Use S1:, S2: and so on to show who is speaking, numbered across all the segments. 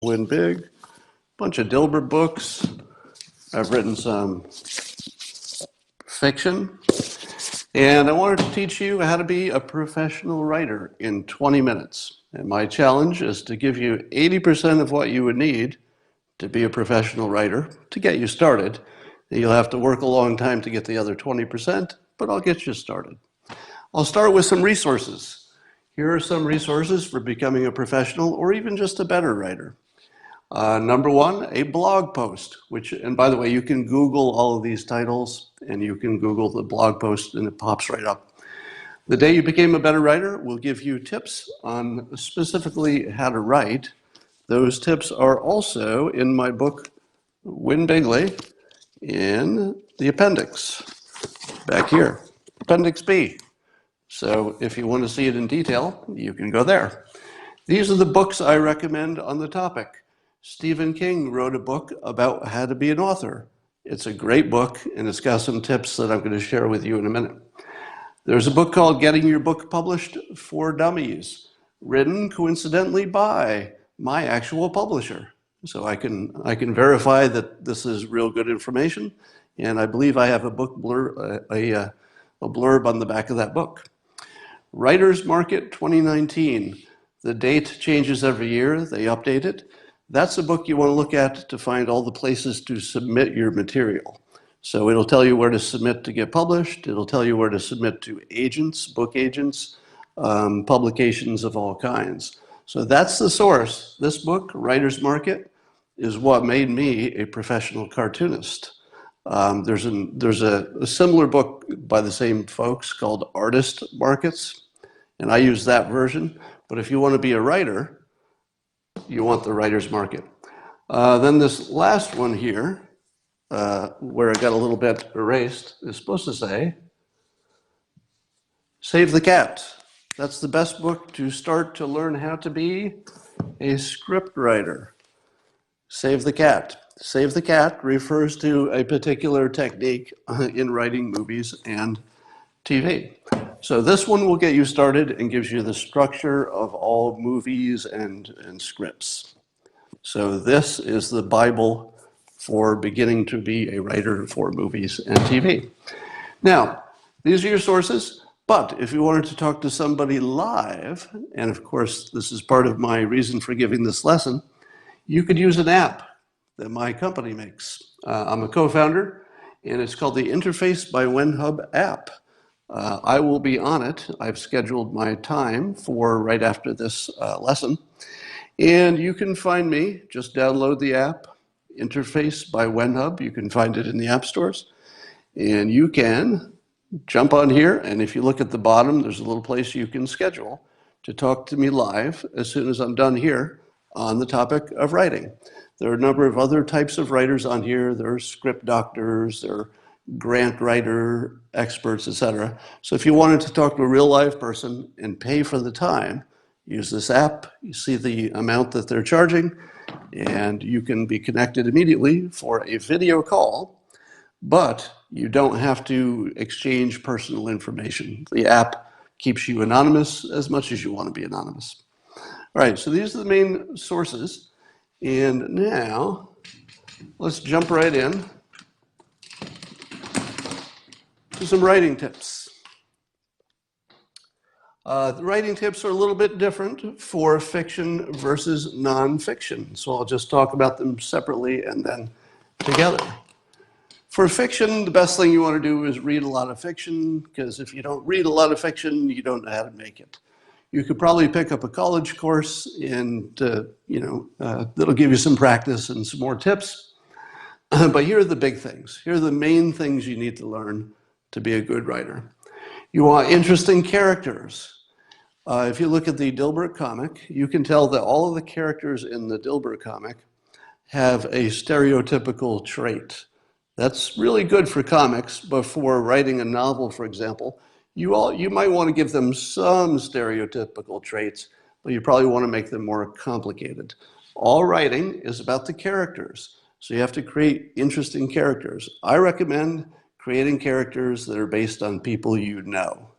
S1: Win Big, bunch of Dilbert books. I've written some fiction, and I wanted to teach you how to be a professional writer in 20 minutes. And my challenge is to give you 80% of what you would need to be a professional writer to get you started. You'll have to work a long time to get the other 20%, but I'll get you started. I'll start with some resources. Here are some resources for becoming a professional or even just a better writer. Number one, a blog post, and by the way, you can Google all of these titles and you can Google the blog post and it pops right up. The Day You Became a Better Writer will give you tips on specifically how to write. Those tips are also in my book, Win Bigly, in the appendix, back here, Appendix B. So if you want to see it in detail, you can go there. These are the books I recommend on the topic. Stephen King wrote a book about how to be an author. It's a great book, and it's got some tips that I'm going to share with you in a minute. There's a book called Getting Your Book Published for Dummies, written coincidentally by my actual publisher. So I can verify that this is real good information, and I believe I have a book a blurb on the back of that book. Writers Market 2019. The date changes every year. They update it. That's a book you want to look at to find all the places to submit your material. So it'll tell you where to submit to get published. It'll tell you where to submit to agents, book agents, publications of all kinds. So that's the source. This book, Writer's Market, is what made me a professional cartoonist. There's a similar book by the same folks called Artist Markets, and I use that version. But if you want to be a writer, you want the Writer's Market. Then this last one here, where it got a little bit erased, is supposed to say, Save the Cat. That's the best book to start to learn how to be a script writer. Save the Cat. Save the Cat refers to a particular technique in writing movies and TV. So this one will get you started and gives you the structure of all movies and scripts. So this is the Bible for beginning to be a writer for movies and TV. Now, these are your sources, but if you wanted to talk to somebody live, and of course this is part of my reason for giving this lesson, you could use an app that my company makes. I'm a co-founder, and it's called the Interface by WhenHub app. I will be on it. I've scheduled my time for right after this lesson. And you can find me, just download the app, Interface by WhenHub. You can find it in the app stores. And you can jump on here, and if you look at the bottom, there's a little place you can schedule to talk to me live as soon as I'm done here on the topic of writing. There are a number of other types of writers on here. There are script doctors, there are grant writer experts, etc. So if you wanted to talk to a real live person and pay for the time, use this app. You see the amount that they're charging, and you can be connected immediately for a video call, but you don't have to exchange personal information. The app keeps you anonymous as much as you want to be anonymous. All right, so these are the main sources. And now let's jump right in to some writing tips. The writing tips are a little bit different for fiction versus nonfiction. So I'll just talk about them separately and then together. For fiction, the best thing you want to do is read a lot of fiction, because if you don't read a lot of fiction, you don't know how to make it. You could probably pick up a college course and, that'll give you some practice and some more tips. But here are the big things. Here are the main things you need to learn to be a good writer. You want interesting characters. If you look at the Dilbert comic, you can tell that all of the characters in the Dilbert comic have a stereotypical trait. That's really good for comics, but for writing a novel, for example, you might want to give them some stereotypical traits, but you probably want to make them more complicated. All writing is about the characters, so you have to create interesting characters. I recommend creating characters that are based on people you know.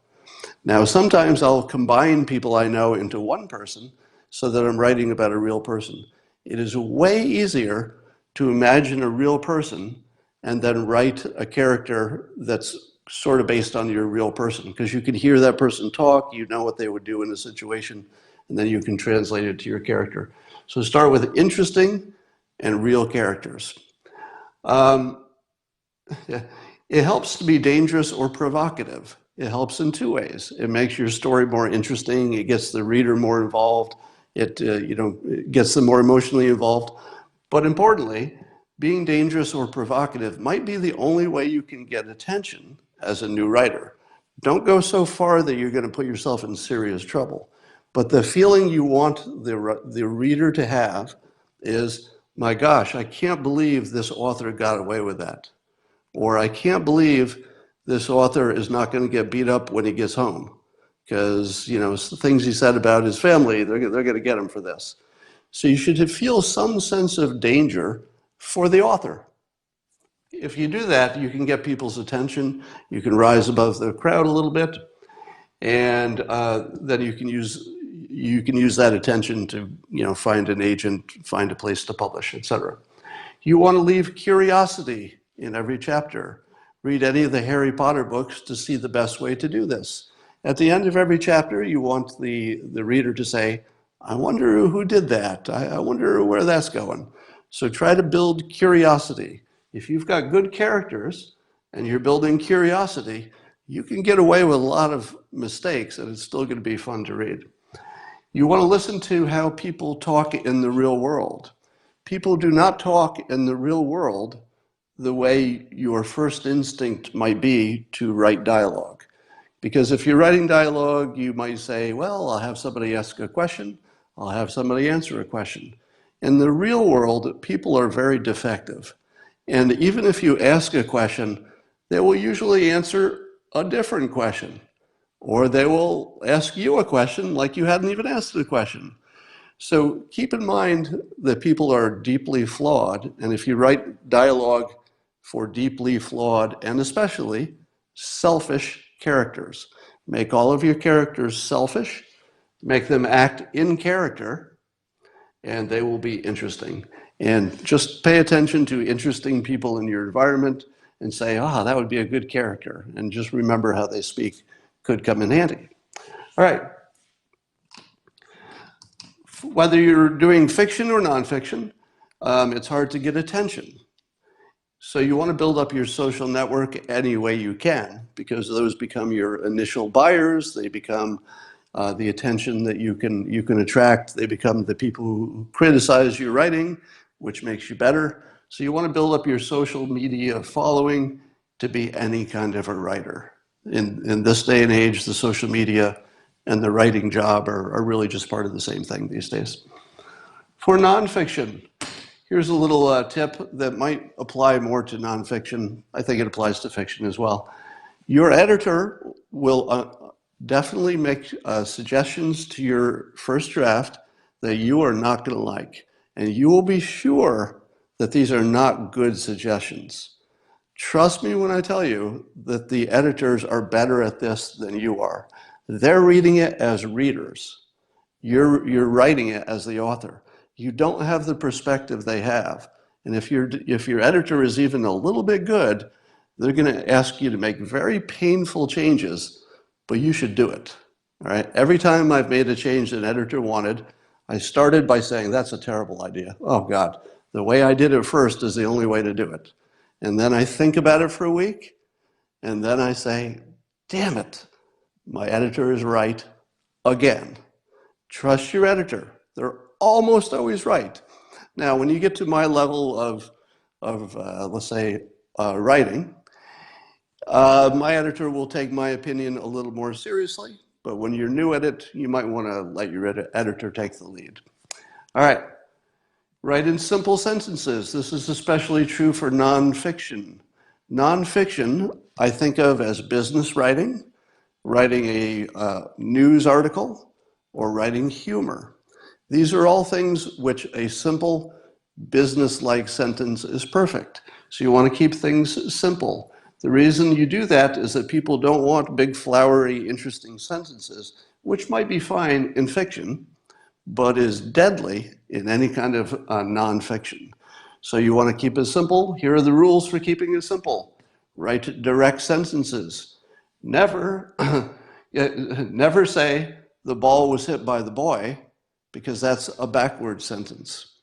S1: Now, sometimes I'll combine people I know into one person so that I'm writing about a real person. It is way easier to imagine a real person and then write a character that's sort of based on your real person, because you can hear that person talk, you know what they would do in a situation, and then you can translate it to your character. So start with interesting and real characters. Um, it helps to be dangerous or provocative. It helps in two ways. It makes your story more interesting. It gets the reader more involved. It gets them more emotionally involved. But importantly, being dangerous or provocative might be the only way you can get attention as a new writer. Don't go so far that you're going to put yourself in serious trouble. But the feeling you want the reader to have is, my gosh, I can't believe this author got away with that. Or I can't believe this author is not going to get beat up when he gets home, because things he said about his family, they're going to get him for this. So you should feel some sense of danger for the author. If you do that, you can get people's attention, you can rise above the crowd a little bit, and then you can use that attention to find an agent, find a place to publish, etc. You want to leave curiosity in every chapter. Read any of the Harry Potter books to see the best way to do this. At the end of every chapter, you want the reader to say, I wonder who did that. I wonder where that's going. So try to build curiosity. If you've got good characters and you're building curiosity, you can get away with a lot of mistakes and it's still going to be fun to read. You want to listen to how people talk in the real world. People do not talk in the real world the way your first instinct might be to write dialogue. Because if you're writing dialogue, you might say, well, I'll have somebody ask a question, I'll have somebody answer a question. In the real world, people are very defective. And even if you ask a question, they will usually answer a different question. Or they will ask you a question like you hadn't even asked the question. So keep in mind that people are deeply flawed, and if you write dialogue for deeply flawed and especially selfish characters, make all of your characters selfish, make them act in character, and they will be interesting. And just pay attention to interesting people in your environment and say, that would be a good character. And just remember how they speak could come in handy. All right. Whether you're doing fiction or nonfiction, it's hard to get attention. So you want to build up your social network any way you can, because those become your initial buyers. They become the attention that you can attract. They become the people who criticize your writing, which makes you better. So you want to build up your social media following to be any kind of a writer. In this day and age, the social media and the writing job are really just part of the same thing these days. For nonfiction, here's a little tip that might apply more to nonfiction. I think it applies to fiction as well. Your editor will definitely make suggestions to your first draft that you are not going to like. And you will be sure that these are not good suggestions. Trust me when I tell you that the editors are better at this than you are. They're reading it as readers. You're writing it as the author. You don't have the perspective they have. And if your editor is even a little bit good, they're going to ask you to make very painful changes, but you should do it. All right? Every time I've made a change an editor wanted, I started by saying, that's a terrible idea. Oh God, the way I did it first is the only way to do it. And then I think about it for a week, and then I say, damn it, my editor is right again. Trust your editor. They're almost always right. Now, when you get to my level of let's say, writing, my editor will take my opinion a little more seriously, but when you're new at it, you might want to let your editor take the lead. All right. Write in simple sentences. This is especially true for nonfiction. Nonfiction, I think of as business writing, writing a news article, or writing humor. These are all things which a simple business-like sentence is perfect. So you want to keep things simple. The reason you do that is that people don't want big, flowery, interesting sentences, which might be fine in fiction, but is deadly in any kind of nonfiction. So you want to keep it simple. Here are the rules for keeping it simple. Write direct sentences. Never, never say the ball was hit by the boy, because that's a backward sentence.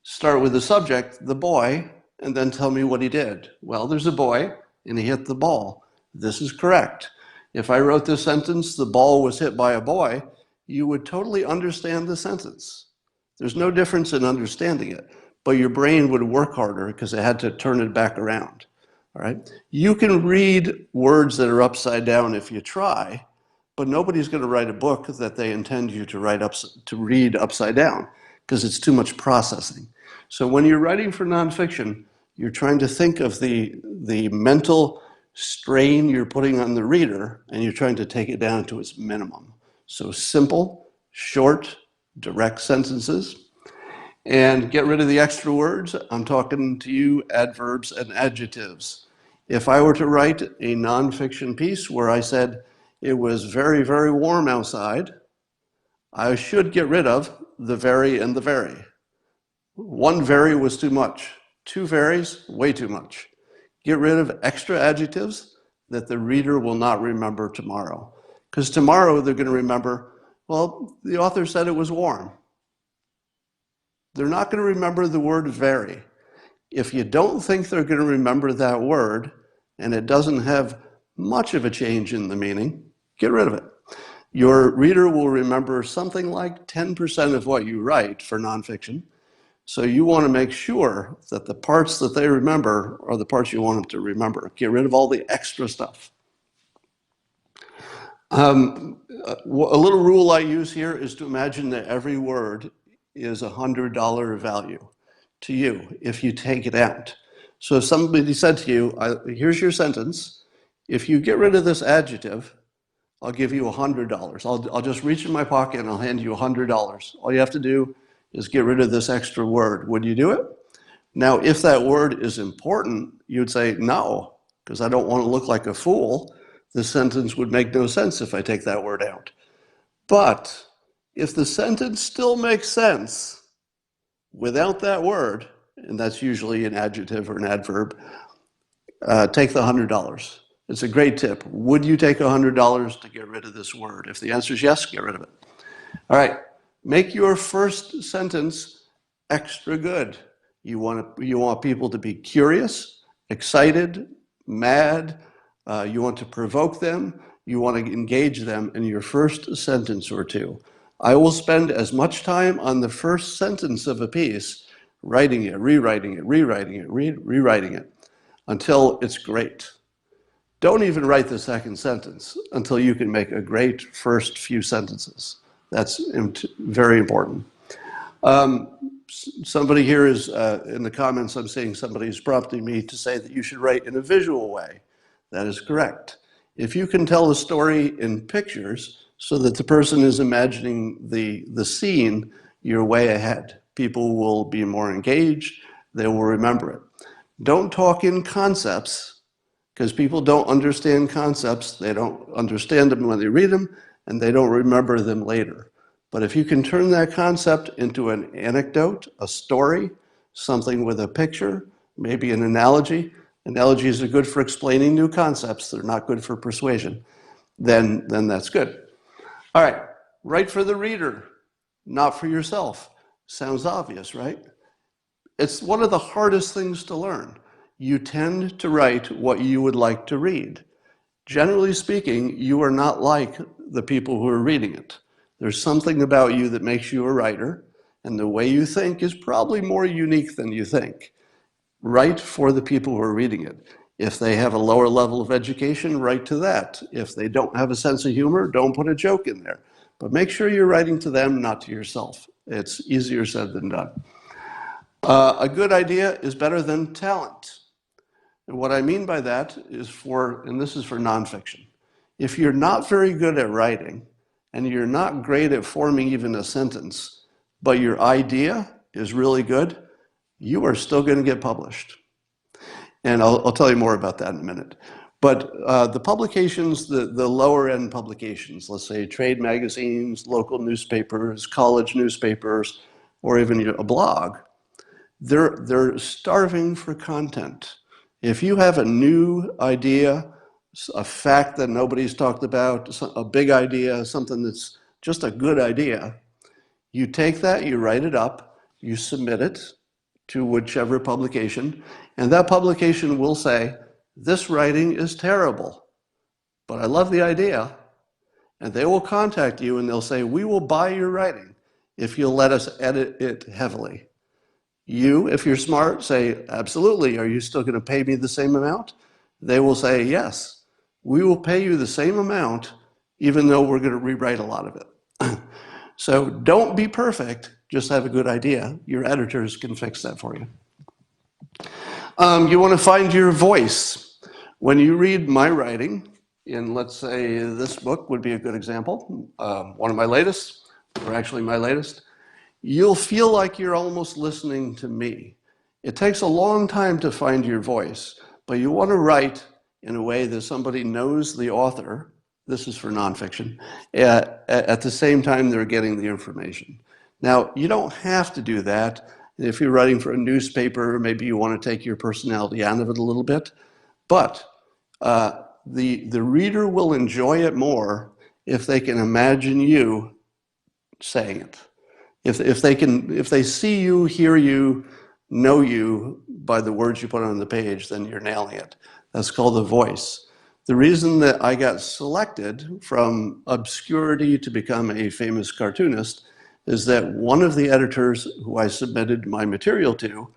S1: Start with the subject, the boy, and then tell me what he did. Well, there's a boy, and he hit the ball. This is correct. If I wrote this sentence, the ball was hit by a boy, you would totally understand the sentence. There's no difference in understanding it, but your brain would work harder because it had to turn it back around. All right? You can read words that are upside down if you try, but nobody's going to write a book that they intend you to read upside down, because it's too much processing. So when you're writing for nonfiction, you're trying to think of the mental strain you're putting on the reader, and you're trying to take it down to its minimum. So simple, short, direct sentences, and get rid of the extra words. I'm talking to you adverbs and adjectives. If I were to write a nonfiction piece where I said it was very, very warm outside, I should get rid of the very and the very. One very was too much. Two veries, way too much. Get rid of extra adjectives that the reader will not remember tomorrow. Because tomorrow they're going to remember, well, the author said it was warm. They're not going to remember the word very. If you don't think they're going to remember that word, and it doesn't have much of a change in the meaning, get rid of it. Your reader will remember something like 10% of what you write for nonfiction. So you want to make sure that the parts that they remember are the parts you want them to remember. Get rid of all the extra stuff. A little rule I use here is to imagine that every word is a $100 value to you if you take it out. So if somebody said to you, here's your sentence, if you get rid of this adjective, I'll give you $100. I'll just reach in my pocket and I'll hand you $100. All you have to do is get rid of this extra word. Would you do it? Now, if that word is important, you'd say no, because I don't want to look like a fool. This sentence would make no sense if I take that word out. But if the sentence still makes sense without that word, and that's usually an adjective or an adverb, take the $100. It's a great tip. Would you take $100 to get rid of this word? If the answer is yes, get rid of it. All right, make your first sentence extra good. You want people to be curious, excited, mad. You want to provoke them. You want to engage them in your first sentence or two. I will spend as much time on the first sentence of a piece, writing it, rewriting it, rewriting it, rewriting it, until it's great. Don't even write the second sentence until you can make a great first few sentences. That's very important. Somebody here is, in the comments, I'm seeing somebody is prompting me to say that you should write in a visual way. That is correct. If you can tell a story in pictures so that the person is imagining the scene, you're way ahead. People will be more engaged. They will remember it. Don't talk in concepts, because people don't understand concepts. They don't understand them when they read them, and they don't remember them later. But if you can turn that concept into an anecdote, a story, something with a picture, maybe an analogy. Analogies are good for explaining new concepts. They're not good for persuasion. Then that's good. All right, write for the reader, not for yourself. Sounds obvious, right? It's one of the hardest things to learn. You tend to write what you would like to read. Generally speaking, you are not like the people who are reading it. There's something about you that makes you a writer, and the way you think is probably more unique than you think. Write for the people who are reading it. If they have a lower level of education, write to that. If they don't have a sense of humor, don't put a joke in there. But make sure you're writing to them, not to yourself. It's easier said than done. A good idea is better than talent. And what I mean by that is and this is for nonfiction. If you're not very good at writing, and you're not great at forming even a sentence, but your idea is really good, you are still going to get published. And I'll tell you more about that in a minute. But the publications, the lower end publications, let's say trade magazines, local newspapers, college newspapers, or even a blog, they're starving for content. If you have a new idea, a fact that nobody's talked about, a big idea, something that's just a good idea, you take that, you write it up, you submit it to whichever publication, and that publication will say, this writing is terrible, but I love the idea. And they will contact you and they'll say, we will buy your writing if you'll let us edit it heavily. You, if you're smart, say, absolutely, are you still going to pay me the same amount? They will say, yes, we will pay you the same amount, even though we're going to rewrite a lot of it. So don't be perfect, just have a good idea. Your editors can fix that for you. You want to find your voice. When you read my writing, in let's say this book would be a good example, one of my latest, or actually my latest, you'll feel like you're almost listening to me. It takes a long time to find your voice, but you want to write in a way that somebody knows the author, this is for nonfiction, at the same time they're getting the information. Now, you don't have to do that. If you're writing for a newspaper, maybe you want to take your personality out of it a little bit, but the reader will enjoy it more if they can imagine you saying it. If they see you, hear you, know you by the words you put on the page, then you're nailing it. That's called the voice. The reason that I got selected from obscurity to become a famous cartoonist is that one of the editors who I submitted my material to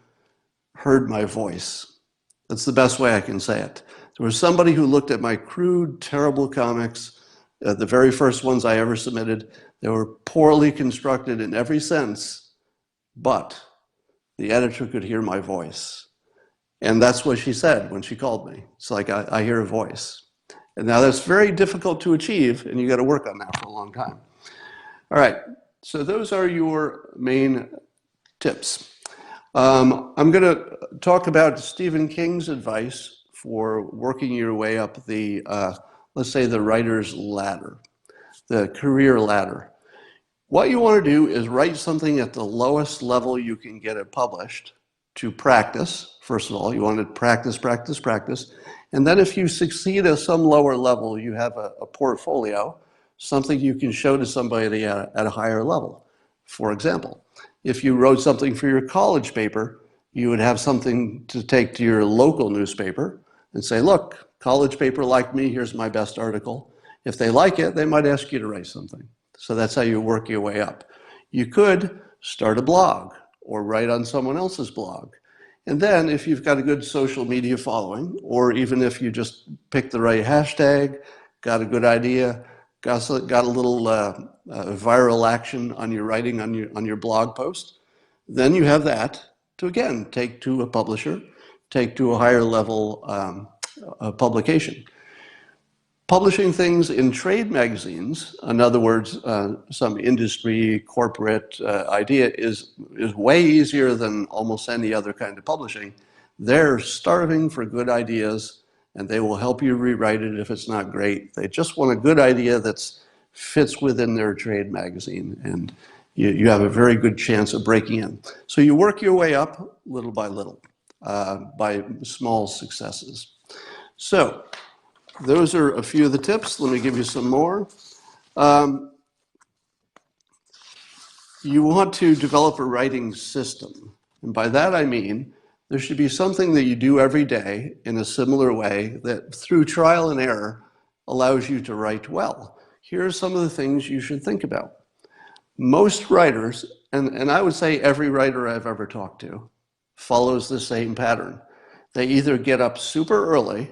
S1: heard my voice. That's the best way I can say it. There was somebody who looked at my crude, terrible comics, the very first ones I ever submitted. They were poorly constructed in every sense, but the editor could hear my voice. And that's what she said when she called me. It's like, I hear a voice. And now that's very difficult to achieve, and you got to work on that for a long time. All right, so those are your main tips. I'm going to talk about Stephen King's advice for working your way up the, let's say, the writer's ladder, the career ladder. What you want to do is write something at the lowest level you can get it published to practice. First of all, you want to practice, practice, practice. And then if you succeed at some lower level, you have a portfolio, something you can show to somebody at a higher level. For example, if you wrote something for your college paper, you would have something to take to your local newspaper and say, look, college paper like me, here's my best article. If they like it, they might ask you to write something. So that's how you work your way up. You could start a blog or write on someone else's blog. And then if you've got a good social media following, or even if you just pick the right hashtag, got a good idea, got a little viral action on your writing on your blog post, then you have that to, again, take to a publisher, take to a higher level publication. Publishing things in trade magazines, in other words, some industry, corporate idea is way easier than almost any other kind of publishing. They're starving for good ideas, and they will help you rewrite it if it's not great. They just want a good idea that fits within their trade magazine, and you have a very good chance of breaking in. So you work your way up little by little, by small successes. So those are a few of the tips. Let me give you some more. You want to develop a writing system. And by that I mean, there should be something that you do every day in a similar way that through trial and error allows you to write well. Here are some of the things you should think about. Most writers, and I would say every writer I've ever talked to, follows the same pattern. They either get up super early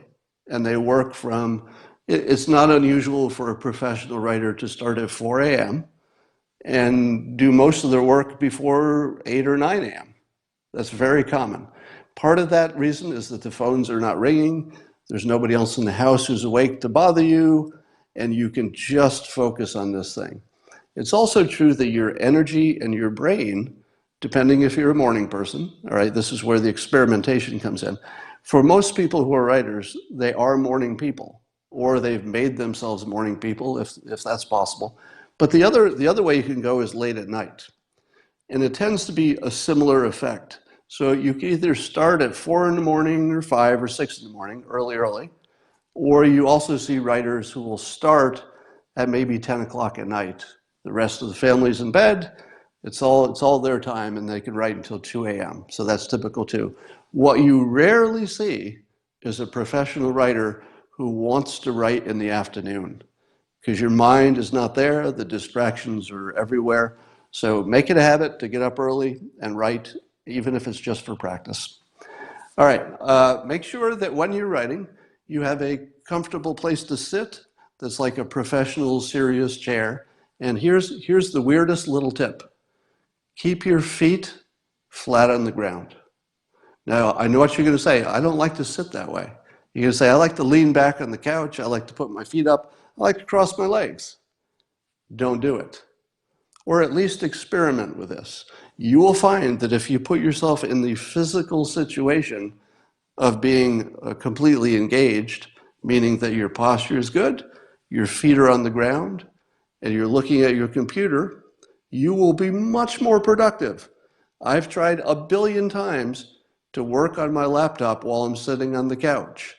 S1: and they work from, it's not unusual for a professional writer to start at 4 a.m. and do most of their work before 8 or 9 a.m. That's very common. Part of that reason is that the phones are not ringing, there's nobody else in the house who's awake to bother you, and you can just focus on this thing. It's also true that your energy and your brain, depending if you're a morning person, all right, this is where the experimentation comes in, For most people who are writers, they are morning people, or they've made themselves morning people, if that's possible. But the other way you can go is late at night. And it tends to be a similar effect. So you can either start at 4 in the morning or 5 or 6 in the morning, early, or you also see writers who will start at maybe 10 o'clock at night. The rest of the family's in bed. It's all their time, and they can write until 2 a.m. So that's typical too. What you rarely see is a professional writer who wants to write in the afternoon, because your mind is not there, the distractions are everywhere. So make it a habit to get up early and write, even if it's just for practice. All right, make sure that when you're writing, you have a comfortable place to sit that's like a professional, serious chair. And here's the weirdest little tip. Keep your feet flat on the ground. Now, I know what you're going to say. I don't like to sit that way. You're going to say, I like to lean back on the couch. I like to put my feet up. I like to cross my legs. Don't do it. Or at least experiment with this. You will find that if you put yourself in the physical situation of being completely engaged, meaning that your posture is good, your feet are on the ground, and you're looking at your computer, you will be much more productive. I've tried a billion times to work on my laptop while I'm sitting on the couch.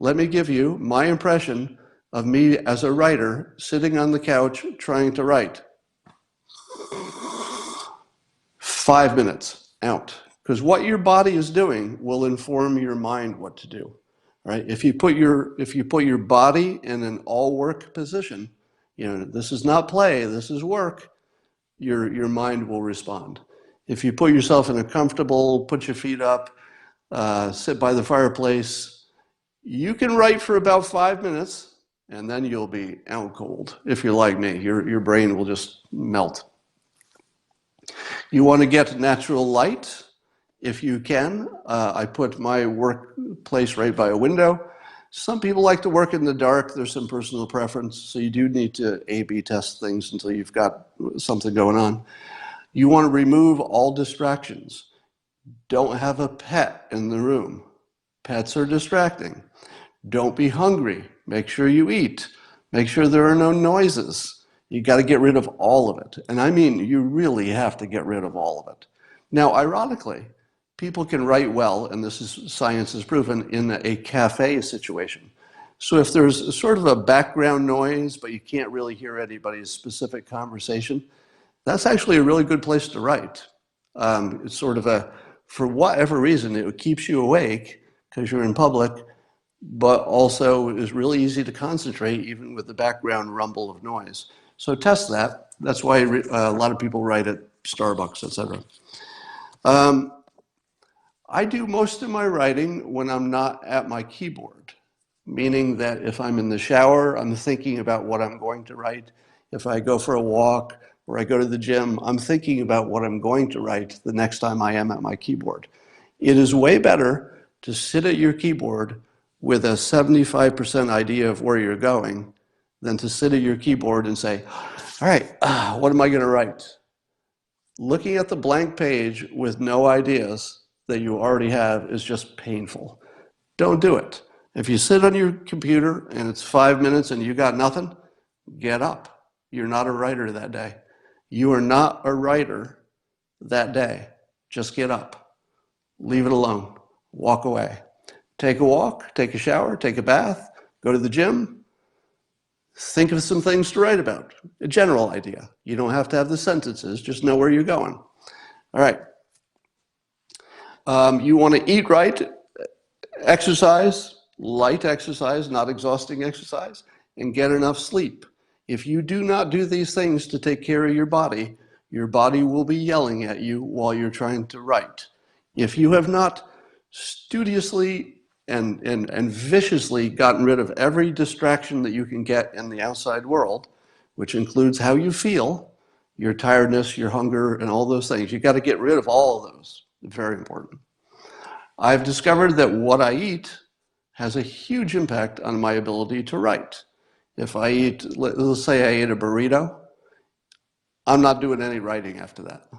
S1: Let me give you my impression of me as a writer sitting on the couch trying to write. 5 minutes, out. Because what your body is doing will inform your mind what to do. Right? If you put your body in an all work position, this is not play, this is work, your mind will respond. If you put yourself in a comfortable, put your feet up, sit by the fireplace, you can write for about 5 minutes, and then you'll be out cold. If you're like me, your brain will just melt. You want to get natural light, if you can. I put my workplace right by a window. Some people like to work in the dark. There's some personal preference, so you do need to A/B test things until you've got something going on. You want to remove all distractions. Don't have a pet in the room. Pets are distracting. Don't be hungry. Make sure you eat. Make sure there are no noises. You got to get rid of all of it. And I mean, you really have to get rid of all of it. Now, ironically, people can write well, and this is science has proven, in a cafe situation. So if there's sort of a background noise, but you can't really hear anybody's specific conversation, that's actually a really good place to write. It's sort of for whatever reason, it keeps you awake because you're in public, but also is really easy to concentrate even with the background rumble of noise. So test that. That's why a lot of people write at Starbucks, etc. I do most of my writing when I'm not at my keyboard, meaning that if I'm in the shower, I'm thinking about what I'm going to write. If I go for a walk or I go to the gym, I'm thinking about what I'm going to write the next time I am at my keyboard. It is way better to sit at your keyboard with a 75% idea of where you're going than to sit at your keyboard and say, all right, what am I going to write? Looking at the blank page with no ideas that you already have is just painful. Don't do it. If you sit on your computer and it's 5 minutes and you got nothing, get up. You're not a writer that day. You are not a writer that day. Just get up. Leave it alone. Walk away. Take a walk, take a shower, take a bath, go to the gym. Think of some things to write about. A general idea. You don't have to have the sentences, just know where you're going. All right. You want to eat right, exercise, light exercise, not exhausting exercise, and get enough sleep. If you do not do these things to take care of your body will be yelling at you while you're trying to write. If you have not studiously and viciously gotten rid of every distraction that you can get in the outside world, which includes how you feel, your tiredness, your hunger, and all those things, you've got to get rid of all of those. Very important. I've discovered that what I eat has a huge impact on my ability to write. If I eat, let's say I ate a burrito, I'm not doing any writing after that.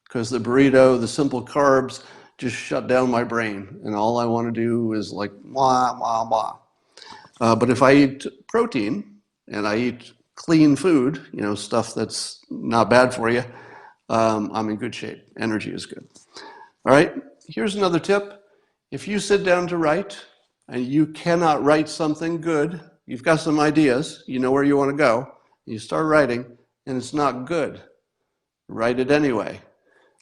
S1: Because the burrito, the simple carbs, just shut down my brain, and all I want to do is like blah, blah, blah. But if I eat protein and I eat clean food, stuff that's not bad for you, I'm in good shape. Energy is good. All right, here's another tip. If you sit down to write and you cannot write something good, you've got some ideas, you know where you want to go, you start writing and it's not good, write it anyway.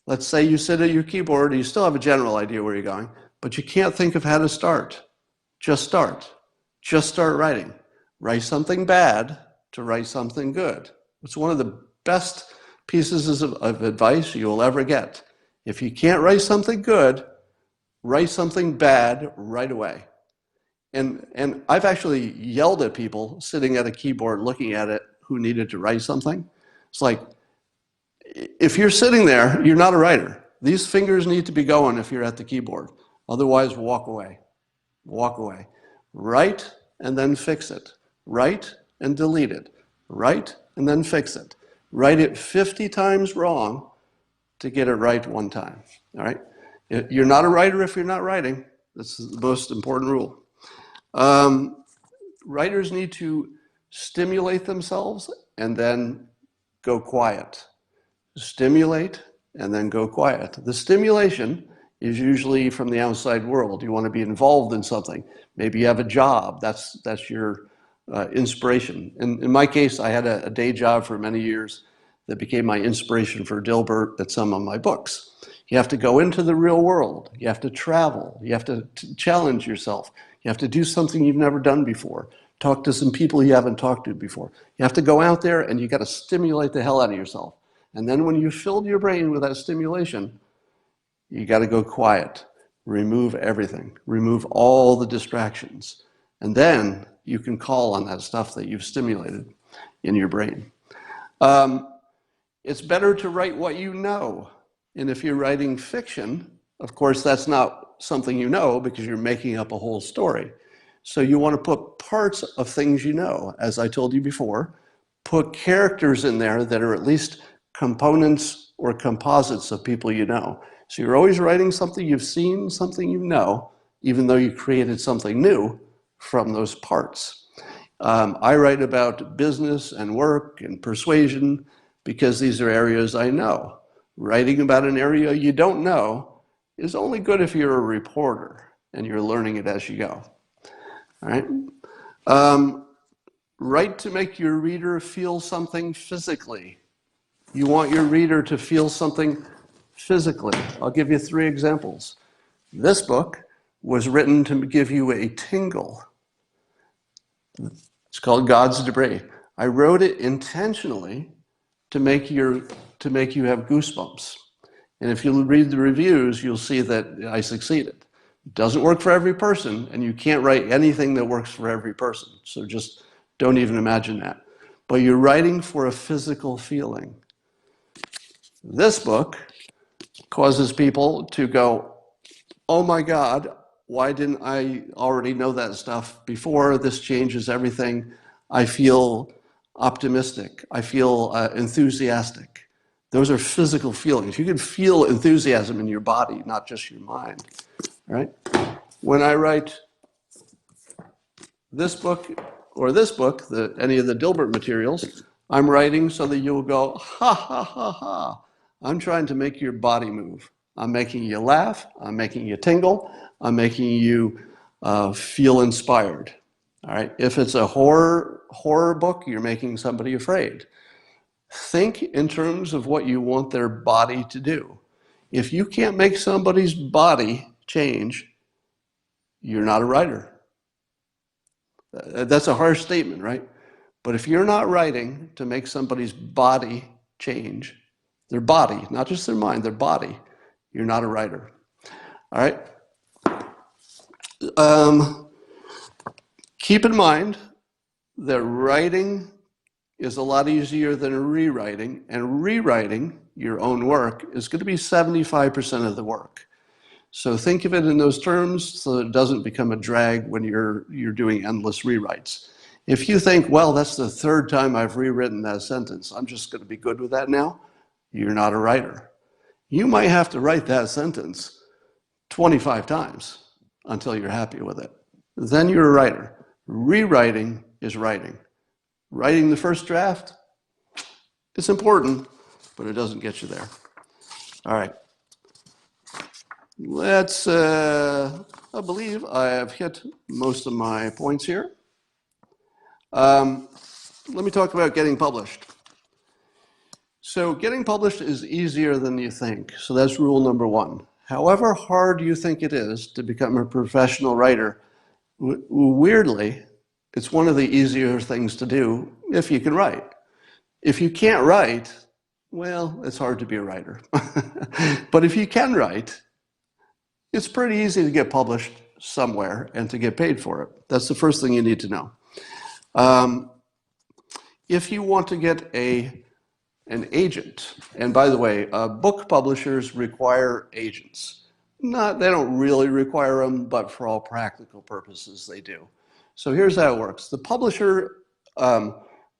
S1: Let's say you sit at your keyboard, you still have a general idea where you're going, but you can't think of how to start. Just start. Just start writing. Write something bad to write something good. It's one of the best pieces of advice you will ever get. If you can't write something good, write something bad right away. And I've actually yelled at people sitting at a keyboard looking at it who needed to write something. It's like, if you're sitting there, you're not a writer. These fingers need to be going if you're at the keyboard. Otherwise, walk away. Walk away. Write and then fix it. Write and delete it. Write and then fix it. Write it 50 times wrong to get it right one time. All right? You're not a writer if you're not writing. That's the most important rule. Writers need to stimulate themselves and then go quiet. Stimulate and then go quiet. The stimulation is usually from the outside world. You want to be involved in something. Maybe you have a job. That's your inspiration. In my case, I had a day job for many years that became my inspiration for Dilbert at some of my books. You have to go into the real world. You have to travel. You have to challenge yourself. You have to do something you've never done before. Talk to some people you haven't talked to before. You have to go out there and you got to stimulate the hell out of yourself. And then when you filled your brain with that stimulation, you got to go quiet. Remove everything. Remove all the distractions. And then you can call on that stuff that you've stimulated in your brain. It's better to write what you know. And if you're writing fiction, of course, that's not something you know because you're making up a whole story. So you want to put parts of things you know. As I told you before, put characters in there that are at least components or composites of people you know. So you're always writing something you've seen, something you know, even though you created something new from those parts. I write about business and work and persuasion because these are areas I know. Writing about an area you don't know is only good if you're a reporter and you're learning it as you go. All right? Write to make your reader feel something physically. You want your reader to feel something physically. I'll give you 3 examples. This book was written to give you a tingle. It's called God's Debris. I wrote it intentionally to make you have goosebumps. And if you read the reviews, you'll see that I succeeded. It doesn't work for every person, and you can't write anything that works for every person. So just don't even imagine that. But you're writing for a physical feeling. This book causes people to go, oh my God, why didn't I already know that stuff before? This changes everything. I feel optimistic. I feel enthusiastic. Those are physical feelings. You can feel enthusiasm in your body, not just your mind, right? When I write this book or this book, any of the Dilbert materials, I'm writing so that you'll go, ha, ha, ha, ha. I'm trying to make your body move. I'm making you laugh. I'm making you tingle. I'm making you feel inspired. All right. If it's a horror book, you're making somebody afraid. Think in terms of what you want their body to do. If you can't make somebody's body change, you're not a writer. That's a harsh statement, right? But if you're not writing to make somebody's body change, their body, not just their mind, their body, you're not a writer. All right? Keep in mind that writing is a lot easier than rewriting, and rewriting your own work is going to be 75% of the work. So think of it in those terms so it doesn't become a drag when you're doing endless rewrites. If you think, well, that's the 3rd time I've rewritten that sentence, I'm just going to be good with that now, you're not a writer. You might have to write that sentence 25 times until you're happy with it. Then you're a writer. Rewriting is writing. Writing the first draft, it's important, but it doesn't get you there. All right. I believe I have hit most of my points here. Let me talk about getting published. So getting published is easier than you think. So that's rule number one. However hard you think it is to become a professional writer, weirdly, it's one of the easier things to do if you can write. If you can't write, well, it's hard to be a writer. But if you can write, it's pretty easy to get published somewhere and to get paid for it. That's the first thing you need to know. If you want to get an agent, and by the way, book publishers require agents. They don't really require them, but for all practical purposes, they do. So here's how it works. The publisher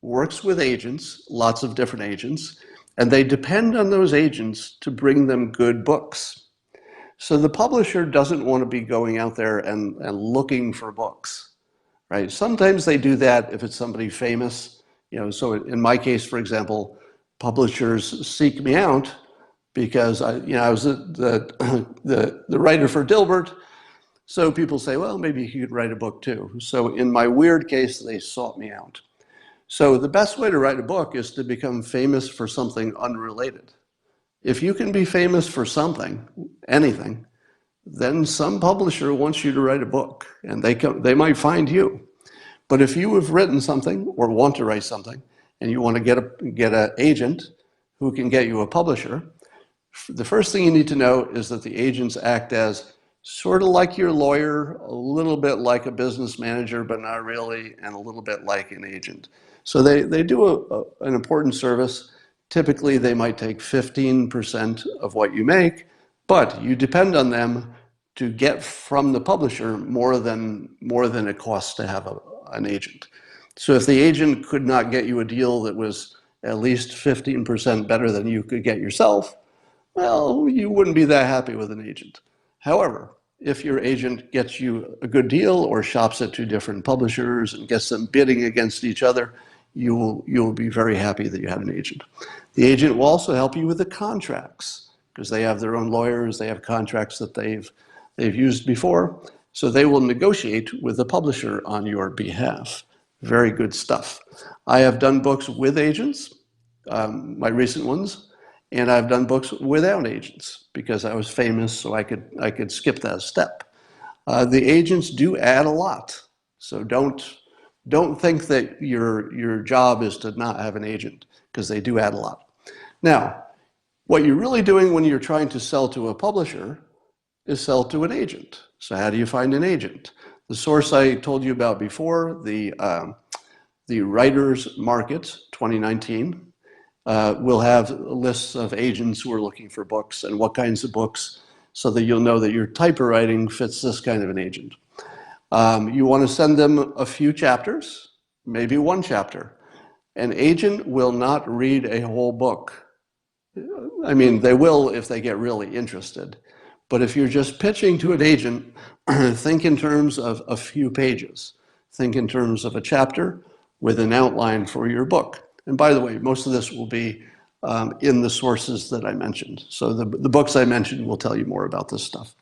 S1: works with agents, lots of different agents, and they depend on those agents to bring them good books. So the publisher doesn't want to be going out there and looking for books, right? Sometimes they do that if it's somebody famous. So in my case, for example, publishers seek me out because I was the writer for Dilbert. So people say, well, maybe you could write a book too. So in my weird case, they sought me out. So the best way to write a book is to become famous for something unrelated. If you can be famous for something, anything, then some publisher wants you to write a book, and they might find you. But if you have written something or want to write something, and you want to get an agent who can get you a publisher, the first thing you need to know is that the agents act as sort of like your lawyer, a little bit like a business manager, but not really, and a little bit like an agent. So they do an important service. Typically, they might take 15% of what you make, but you depend on them to get from the publisher more than it costs to have an agent. So if the agent could not get you a deal that was at least 15% better than you could get yourself, well, you wouldn't be that happy with an agent. However, if your agent gets you a good deal or shops it to different publishers and gets them bidding against each other, you'll be very happy that you had an agent. The agent will also help you with the contracts because they have their own lawyers, they have contracts that they've used before, so they will negotiate with the publisher on your behalf. Very good stuff. I have done books with agents, my recent ones, and I've done books without agents because I was famous, so I could skip that step. The agents do add a lot, so don't think that your job is to not have an agent, because they do add a lot. Now, what you're really doing when you're trying to sell to a publisher is sell to an agent. So how do you find an agent? The source I told you about before, the Writers Market 2019, will have lists of agents who are looking for books and what kinds of books, so that you'll know that your type of writing fits this kind of an agent. You want to send them a few chapters, maybe one chapter. An agent will not read a whole book. I mean, they will if they get really interested. But if you're just pitching to an agent, think in terms of a few pages. Think in terms of a chapter with an outline for your book. And by the way, most of this will be in the sources that I mentioned. So the books I mentioned will tell you more about this stuff.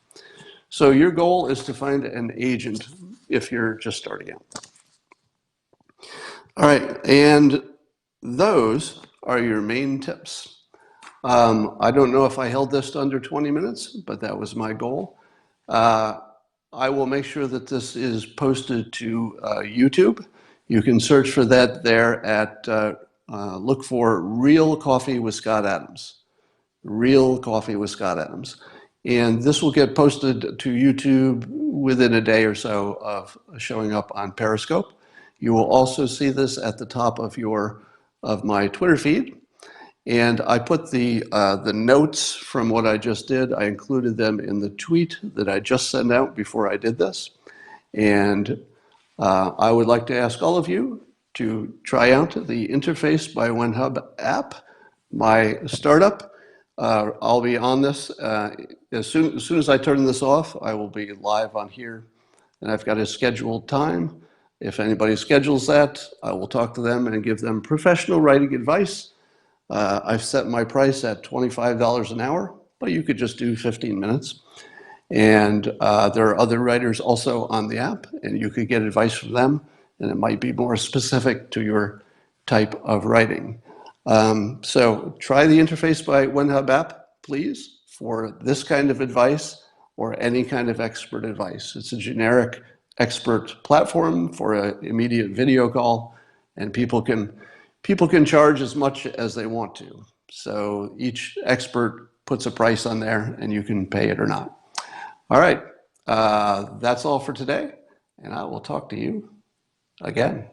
S1: So your goal is to find an agent if you're just starting out. All right, and those are your main tips. I don't know if I held this to under 20 minutes, but that was my goal. I will make sure that this is posted to YouTube. You can search for that there at, look for Real Coffee with Scott Adams. Real Coffee with Scott Adams. And this will get posted to YouTube within a day or so of showing up on Periscope. You will also see this at the top of my Twitter feed. And I put the notes from what I just did, I included them in the tweet that I just sent out before I did this. And I would like to ask all of you to try out the Interface by WhenHub app, my startup. I'll be on this as soon as I turn this off. I will be live on here, and I've got a scheduled time. If anybody schedules that, I will talk to them and give them professional writing advice. I've set my price at $25 an hour, but you could just do 15 minutes. And there are other writers also on the app, and you could get advice from them, and it might be more specific to your type of writing. So try the Interface by WhenHub app, please, for this kind of advice or any kind of expert advice. It's a generic expert platform for an immediate video call, and people can charge as much as they want to. So each expert puts a price on there, and you can pay it or not. All right, that's all for today, and I will talk to you again.